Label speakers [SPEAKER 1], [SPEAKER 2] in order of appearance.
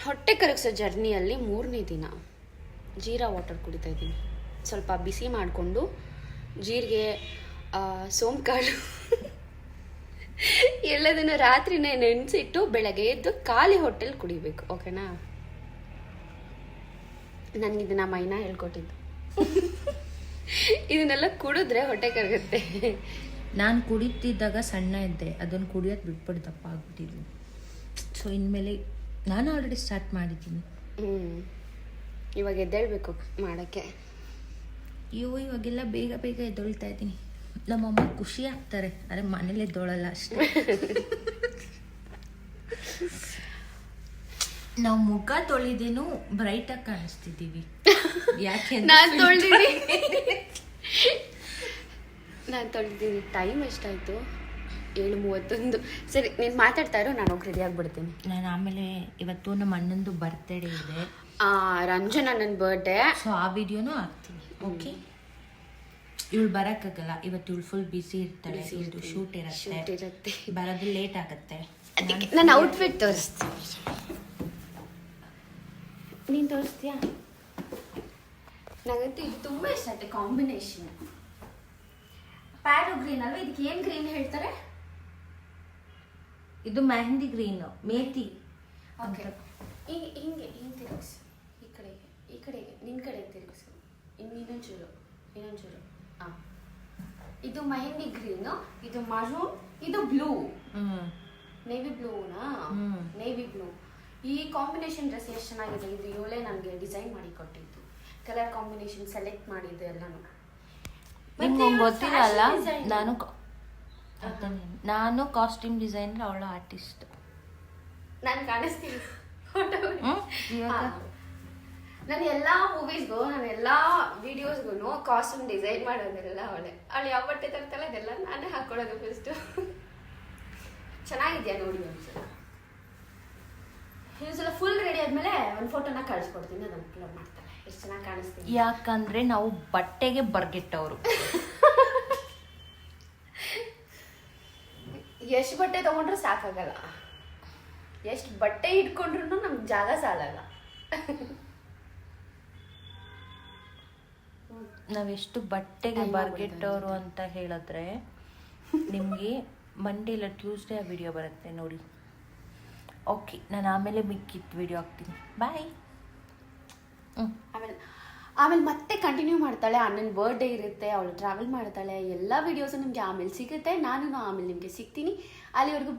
[SPEAKER 1] ಹೊಟ್ಟೆ ಕರಗಿಸೋ ಜರ್ನಿಯಲ್ಲಿ 3ನೇ ದಿನ ಜೀರಾ ವಾಟರ್ ಕುಡಿತಾ ಇದ್ದೀನಿ. ಸ್ವಲ್ಪ ಬಿಸಿ ಮಾಡಿಕೊಂಡು ಜೀರಿಗೆ, ಸೋಂಕಾಳು ಎಲ್ಲದನ್ನು ರಾತ್ರಿನೇ ನೆನೆಸಿಟ್ಟು ಬೆಳಗ್ಗೆ ಎದ್ದು ಖಾಲಿ ಹೊಟ್ಟೆಲಿ ಕುಡಿಬೇಕು. ಓಕೆನಾ? ನನಗಿದನ್ನ ಮೈನಾ ಹೇಳ್ಕೊಟ್ಟಿದ್ದು. ಇದನ್ನೆಲ್ಲ ಕುಡಿದ್ರೆ ಹೊಟ್ಟೆ ಕರಗುತ್ತೆ.
[SPEAKER 2] ನಾನು ಕುಡಿತಿದ್ದಾಗ ಸಣ್ಣ ಇದ್ದೆ, ಅದನ್ನು ಕುಡಿಯೋದು ಬಿಟ್ಬಿಟ್ಟು ದಪ್ಪ ಆಗ್ಬಿಟ್ಟಿದ್ವಿ. ಸೊ ಇನ್ಮೇಲೆ ನಾನು ಆಲ್ರೆಡಿ ಸ್ಟಾರ್ಟ್ ಮಾಡಿದ್ದೀನಿ.
[SPEAKER 1] ಇವಾಗ ಎದ್ದೇಳ್ಬೇಕು ಮಾಡೋಕ್ಕೆ.
[SPEAKER 2] ಇವಾಗೆಲ್ಲ ಬೇಗ ಬೇಗ ಎದ್ದೊಳ್ತಾ ಇದ್ದೀನಿ. ನಮ್ಮಮ್ಮ ಖುಷಿ ಆಗ್ತಾರೆ, ಆದರೆ ಮನೇಲಿ ಎದ್ದೊಳಲ್ಲ ಅಷ್ಟೇ. ನಾವು ಮುಖ ತೊಳೆದೇನು ಬ್ರೈಟಾಗಿ ಕಾಣಿಸ್ತಿದ್ದೀವಿ. ಯಾಕೆ
[SPEAKER 1] ನಾನು ತೊಳೆದಿದ್ದೀನಿ. ಟೈಮ್ ಎಷ್ಟಾಯಿತು? 7:31. ಸರಿ, ನೀನು ಮಾತಾಡ್ತಾ ಇರೋ, ನಾನು ಹೋಗಿ ರೆಡಿ ಆಗಿಬಿಡ್ತೀನಿ.
[SPEAKER 2] ನಾನು ಆಮೇಲೆ ಇವತ್ತು ನಮ್ಮ ಅಣ್ಣಂದು ಬರ್ತ್ಡೇ ಇದೆ,
[SPEAKER 1] ರಂಜನಾ ನನ್ನ ಬರ್ಡೇ. ಸೊ
[SPEAKER 2] ಆ ವಿಡಿಯೋನೂ ಹಾಕ್ತೀನಿ. ಓಕೆ, ಇವಳು ಬರೋಕ್ಕಾಗಲ್ಲ ಇವತ್ತು, ಇವಳು ಫುಲ್ ಬಿಸಿ ಇರ್ತಾಳೆ. ಇದು ಶೂಟ್ ಇರುತ್ತೆ, ಬರೋದು ಲೇಟ್ ಆಗುತ್ತೆ.
[SPEAKER 1] ನಾನು ಔಟ್ಫಿಟ್ ತೋರಿಸ್ತೀನಿ. ನೀನು ತೋರಿಸ್ತೀಯಾ? ನನಗಂತೂ ಇದು ತುಂಬ ಇಷ್ಟ ಆಯ್ತು ಕಾಂಬಿನೇಷನ್. ಪ್ಯಾರೋ ಗ್ರೀನ್ ಅಲ್ವಾ? ಇದಕ್ಕೆ ಏನು ಗ್ರೀನ್ ಹೇಳ್ತಾರೆ?
[SPEAKER 2] ಇದು ಮೆಹಂದಿ ಗ್ರೀನ್, ಮೇಥಿ.
[SPEAKER 1] ಓಕೆ, ಹಿಂಗೆ ತಿರುಗಿಸು. ಈ ಕಡೆಗೆ ನಿನ್ನ ಕಡೆಗೆ ತಿರುಗಿಸು. ಇನ್ನೊಂಚೂರು. ಹಾಂ, ಇದು ಮೆಹಂದಿ ಗ್ರೀನು, ಇದು ಮರೂನ್, ಇದು ಬ್ಲೂ. ನೇವಿ ಬ್ಲೂನಾ? Navy blue. ಈ ಕಾಂಬಿನೇಷನ್ ಡ್ರೆಸ್ ಎಷ್ಟು ಚೆನ್ನಾಗಿದೆ. ಇದು ಇವಳೇ ನನಗೆ ಡಿಸೈನ್ ಮಾಡಿ ಕೊಟ್ಟಿದ್ದು. ಕಲರ್ ಕಾಂಬಿನೇಷನ್ ಸೆಲೆಕ್ಟ್ ಮಾಡಿದ್ದು ಎಲ್ಲನೂ.
[SPEAKER 2] ನಿಮ್ಗೆ ಗೊತ್ತಿರಲ್ಲ, ನಾನು ಕಾಸ್ಟ್ಯೂಮ್ ಡಿಸೈನರ್, ಅವಳು ಆರ್ಟಿಸ್ಟ್.
[SPEAKER 1] ನಾನು ಕಾಣಿಸ್ತೀನಿ ನಾನು ಎಲ್ಲ ಮೂವೀಸ್ಗೂ, ನಾನು ಎಲ್ಲ ವಿಡಿಯೋಸ್ಗೂ ಕಾಸ್ಟ್ಯೂಮ್ ಡಿಸೈನ್ ಮಾಡೋದೆಲ್ಲ ಅವಳು ಯಾವ ಬಟ್ಟೆ ತರ್ತಾಳೆ ಅದೆಲ್ಲ ನಾನೇ ಹಾಕೊಳ್ಳೋದು ಫಸ್ಟು. ಚೆನ್ನಾಗಿದೆಯಾ ನೋಡಿ ಒಂದ್ಸಲ. ಇನ್ನೊಂದ್ಸಲ ಫುಲ್ ರೆಡಿ ಆದ್ಮೇಲೆ ಒಂದು ಫೋಟೋನ ಕಳಿಸ್ಕೊಡ್ತೀನಿ, ಅದನ್ನು ಅಪ್ಲೋಡ್ ಮಾಡ್ತಾಳೆ. ಎಷ್ಟು ಚೆನ್ನಾಗಿ ಕಾಣಿಸ್ತೀನಿ.
[SPEAKER 2] ಯಾಕಂದ್ರೆ ನಾವು ಬಟ್ಟೆಗೆ ಬರ್ಗೆಟ್ಟವರು.
[SPEAKER 1] ಎಷ್ಟು ಬಟ್ಟೆ ತಗೊಂಡ್ರೂ ಸಾಕಾಗಲ್ಲ, ಎಷ್ಟು ಬಟ್ಟೆ ಇಟ್ಕೊಂಡ್ರು ನಮ್ಗೆ ಜಾಗ ಸಾಲಲ್ಲ.
[SPEAKER 2] ನಾವೆಷ್ಟು ಬಟ್ಟೆಗೆ ಬರ್ಗೆಟ್ಟವರು ಅಂತ ಹೇಳಿದ್ರೆ, ನಿಮಗೆ ಮಂಡೇ ಇಲ್ಲ ಟ್ಯೂಸ್ಡೇ ಆ ವಿಡಿಯೋ ಬರುತ್ತೆ ನೋಡಿ. ಓಕೆ, ನಾನು ಆಮೇಲೆ ಮಿಕ್ಕಿತ್ತು ವಿಡಿಯೋ ಹಾಕ್ತೀನಿ. ಬಾಯ್.
[SPEAKER 1] ಆಮೇಲೆ ಮತ್ತೆ ಕಂಟಿನ್ಯೂ ಮಾಡ್ತಾಳೆ. ಅಣ್ಣನ ಬರ್ಡೇ ಇರುತ್ತೆ, ಅವಳು ಟ್ರಾವೆಲ್ ಮಾಡ್ತಾಳೆ. ಎಲ್ಲ ವಿಡಿಯೋಸು ನಿಮಗೆ ಆಮೇಲೆ ಸಿಗುತ್ತೆ. ನಾನು ಆಮೇಲೆ ನಿಮಗೆ ಸಿಗ್ತೀನಿ. ಅಲ್ಲಿವರೆಗೂ